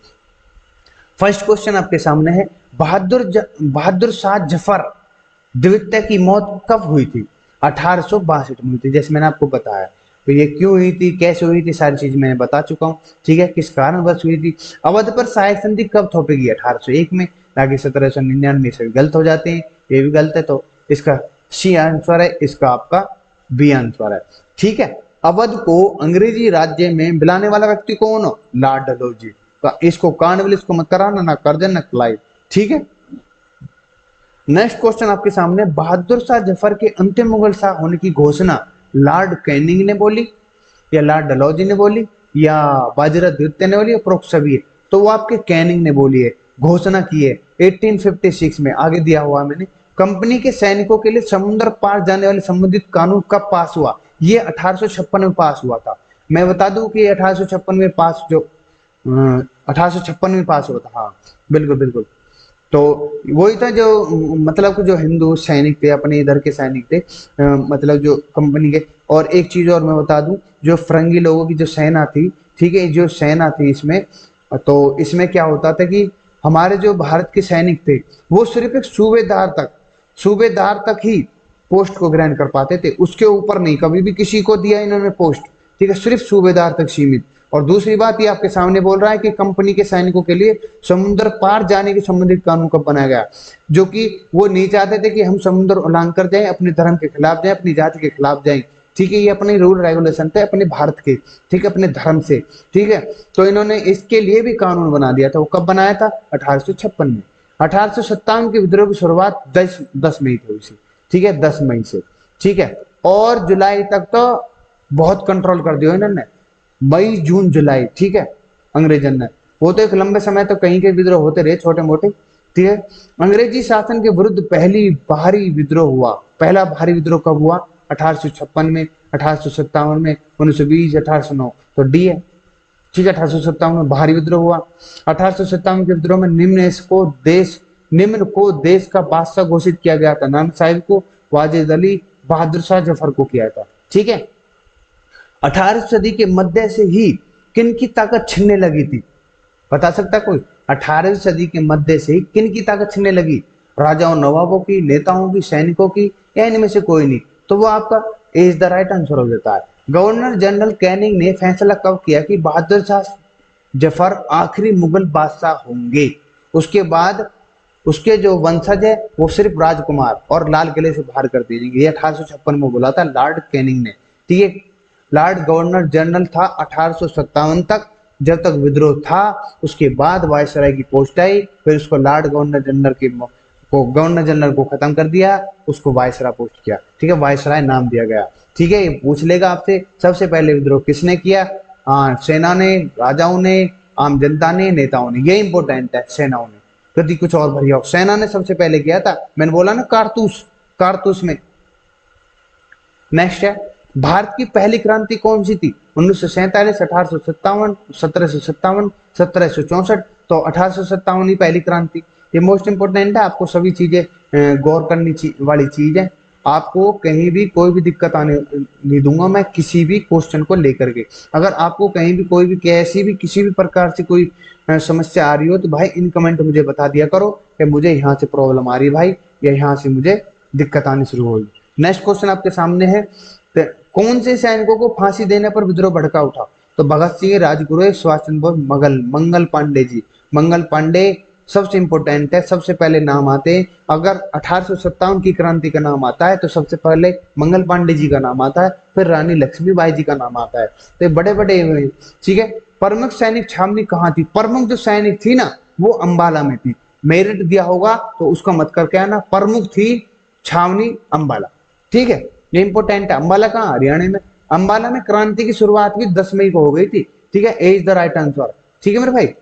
फर्स्ट क्वेश्चन आपके सामने है, बहादुर शाह जफर द्वितीय की मौत कब हुई थी? 1862 में हुई थी, जैसे मैंने आपको बताया। तो ये क्यों हुई थी, कैसे हुई थी, सारी चीज मैंने बता चुका हूँ। ठीक है, किस कारणवश हुई थी? अवध पर सहायक संधि कब थोपेगी? 1801 में। बाकी 1799 से गलत हो जाते हैं, ये भी गलत है, तो इसका सी आंसर है, इसका आपका बी आंसर है। ठीक है, अवध को अंग्रेजी राज्य में मिलाने वाला व्यक्ति कौन हो? लॉर्ड डलहौजी। तो इसको कार्नवालिस को मत कराना, ना कर्जन ना क्लाइव। ठीक है, नेक्स्ट क्वेश्चन आपके सामने, बहादुर शाह जफर के अंतिम मुगल शाह होने की घोषणा लॉर्ड कैनिंग ने बोली, या लॉर्ड डलहौजी ने बोली, या बाजीराव द्वितीय ने बोली, या उपरोक्त सभी? तो वो आपके कैनिंग ने बोली है, घोषणा की है 1856 में। आगे दिया हुआ है मैंने। कंपनी के सैनिकों के लिए समुद्र पार जाने वाले संबंधित कानून कब पास हुआ? ये 1856 में पास हुआ था। मैं बता दूं कि 1856 में पास, जो 1856 में पास हुआ था। हाँ, बिल्कुल बिल्कुल। तो वही था, जो मतलब कि जो हिंदू सैनिक थे, अपने इधर के सैनिक थे, मतलब जो कंपनी के। और एक चीज और मैं बता दूं, जो फरंगी लोगों की जो सेना थी, ठीक है, जो सेना थी इसमें, तो इसमें क्या होता था कि हमारे जो भारत के सैनिक थे, वो सिर्फ एक सूबेदार तक ही पोस्ट को ग्रहण कर पाते थे, उसके ऊपर नहीं कभी भी किसी को दिया इन्होंने पोस्ट। ठीक है, सिर्फ सूबेदार तक सीमित। और दूसरी बात, ये आपके सामने बोल रहा है कि कंपनी के सैनिकों के लिए समुद्र पार जाने के संबंधित कानून कब बनाया गया, जो कि वो नहीं चाहते थे कि हम समुद्र उल्लंघन कर जाएं, अपने धर्म के खिलाफ जाएं, अपनी जाति के खिलाफ जाएं। ठीक है, ये अपने रूल रेगुलेशन थे अपने भारत के, ठीक है, अपने धर्म से। ठीक है, तो इन्होंने इसके लिए भी कानून बना दिया था। वो कब बनाया था? 1856 में। 1857 के विद्रोह की शुरुआत 10 मई को हुई थी। ठीक है, 10 मई से। ठीक है, और जुलाई तक तो बहुत कंट्रोल कर दिया इन्होंने, मई जून जुलाई। ठीक है, अंग्रेजन ने, वो तो एक लंबे समय तक कहीं के विद्रोह होते रहे, छोटे मोटे। ठीक है, अंग्रेजी शासन के विरुद्ध पहला भारी विद्रोह कब हुआ? 1856 में, 1857 में, 1920, 1809। तो डी है। ठीक है, 1857 में भारी विद्रोह हुआ। 1857 के विद्रोह में निम्न को देश का बादशाह घोषित किया गया था। नाना साहिब को, वाजिद अली, बहादुर शाह जफर को किया था। ठीक है, 18वीं सदी के मध्य से ही किन की ताकत छिनने लगी थी? बता सकता कोई? 18वीं सदी के मध्य से ही किन की ताकत छिनने लगी? राजाओं, नवाबों की, नेताओं की, सैनिकों की, या इनमें से कोई नहीं? तो वो आपका इज द राइट आंसर हो जाता है। गवर्नर जनरल कैनिंग ने फैसला कब किया कि बहादुर शाह जफर आखिरी मुगल बादशाह होंगे? उसके बाद उसके जो वंशज है वो सिर्फ राजकुमार और लाल किले से बाहर कर दिए जाएंगे। ये 1856 में बोला था लॉर्ड कैनिंग ने। ठीक है, लॉर्ड गवर्नर जनरल था 1857 तक, जब तक विद्रोह था। उसके बाद वायसराय की पोस्ट आई, फिर उसको लॉर्ड गवर्नर जनरल को खत्म कर दिया, उसको वायसराय पोस्ट किया। ठीक है, वायसराय नाम दिया गया। ठीक है, ये पूछ लेगा आपसे, सबसे पहले विद्रोह किसने किया? सेना ने, राजाओं ने, आम जनता ने, नेताओं ने। ये इंपॉर्टेंट है, सेनाओं ने। यदि कुछ और भरिया हो, सेना ने सबसे पहले किया था। मैंने बोला ना, कारतूस में। नेक्स्ट है, भारत की पहली क्रांति कौन सी थी? 1947, 1857, 1757, 1764। तो 1857 ही पहली क्रांति। ये मोस्ट इंपोर्टेंट है, आपको सभी चीजें गौर करनी वाली चीज है। आपको कहीं भी कोई भी दिक्कत आने नहीं दूंगा मैं, किसी भी क्वेश्चन को लेकर के। अगर आपको कहीं भी कोई भी कैसी भी किसी भी प्रकार से कोई समस्या आ रही हो, तो भाई इन कमेंट मुझे बता दिया करो कि मुझे यहाँ से प्रॉब्लम आ रही है भाई, या यहाँ से मुझे दिक्कत आनी शुरू होगी। नेक्स्ट क्वेश्चन आपके सामने है, कौन से सैनिकों को फांसी देने पर विद्रोह भड़का उठा? तो भगत सिंह, राजगुरु, सुभाष चंद्र बोस, मंगल पांडे जी। मंगल पांडे सबसे इंपॉर्टेंट है, सबसे पहले नाम आते हैं। अगर 1857 की क्रांति का नाम आता है तो सबसे पहले मंगल पांडे जी का नाम आता है, फिर रानी लक्ष्मीबाई जी का नाम आता है। तो बड़े बड़े, ठीक है। प्रमुख सैनिक छावनी कहाँ थी? प्रमुख जो सैनिक थी ना, वो अंबाला में थी। मेरिट दिया होगा तो उसका मत करके आना, प्रमुख थी छावनी अंबाला। ठीक है, ये इंपॉर्टेंट है। अंबाला कहाँ? हरियाणा में। अंबाला में क्रांति की शुरुआत भी 10 मई को हो गई थी। ठीक है, ए इज द राइट आंसर। ठीक है मेरे भाई।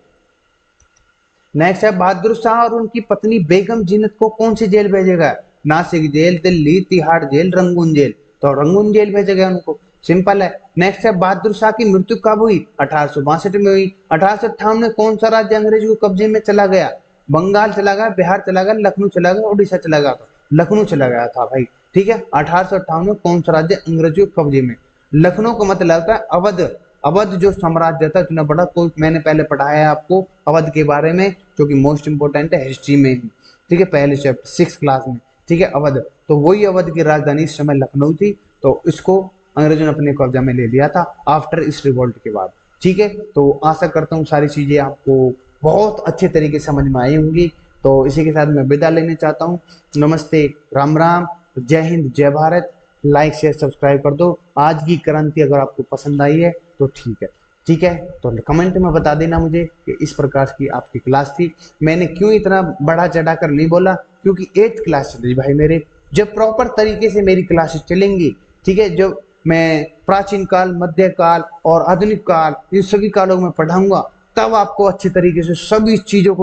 नेक्स्ट है बहादुर शाह और उनकी पत्नी बेगम जीनत को कौन सी जेल भेजा गया? Nasik jail, Delhi, Tihar jail, Rangoon jail. तो रंगून जेल भेजा गया उनको, सिंपल है। नेक्स्ट है बहादुर शाह की मृत्यु कब हुई? 1862 में हुई। 1858 में कौन सा राज्य अंग्रेज को कब्जे में चला गया? बंगाल चला गया, बिहार चला गया, लखनऊ चला गया, उड़ीसा चला गया था। लखनऊ चला गया था भाई, ठीक है। 1858 में कौन सा राज्य अंग्रेजों के कब्जे में? लखनऊ का मतलब होता है अवध। अवध जो साम्राज्य था इतना बड़ा, कोई मैंने पहले पढ़ाया है आपको अवध के बारे में, जो कि मोस्ट इंपोर्टेंट है हिस्ट्री में ही, ठीक है, पहले चैप्टर 6 क्लास में, ठीक है। अवध, तो वही अवध की राजधानी इस समय लखनऊ थी, तो इसको अंग्रेजों ने अपने कब्जा में ले लिया था आफ्टर इस रिवोल्ट के बाद, ठीक है। तो आशा करता हूँ सारी चीजें आपको बहुत अच्छे तरीके से समझ में आई होंगी। तो इसी के साथ मैं विदा लेने चाहता हूँ। नमस्ते, राम राम, जय हिंद, जय भारत। लाइक शेयर सब्सक्राइब कर दो। आज की क्रांति अगर आपको पसंद आई है तो ठीक है, ठीक है। तो कमेंट में बता देना मुझे कि इस प्रकार की आपकी क्लास थी। मैंने क्यों इतना बढ़ा चढ़ा कर नहीं बोला, क्योंकि 8th क्लास चल रही भाई मेरे। जब प्रॉपर तरीके से मेरी क्लासेस चलेंगी, ठीक है, जब मैं प्राचीन काल, मध्य काल और आधुनिक काल, इन सभी कालों में पढ़ाऊंगा, तब आपको अच्छे तरीके से सभी चीजों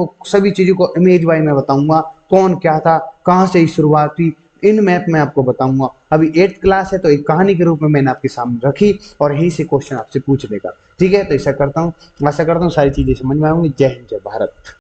को इमेज वाई में बताऊंगा। कौन क्या था, कहाँ से शुरुआत हुई, इन मैप में आपको बताऊंगा। अभी 8th क्लास है तो एक कहानी के रूप में मैंने आपके सामने रखी और यही से क्वेश्चन आपसे पूछ लेगा, ठीक है। तो ऐसा करता हूँ, आशा करता हूँ सारी चीजें समझ में आऊंगी। जय हिंद, जय भारत।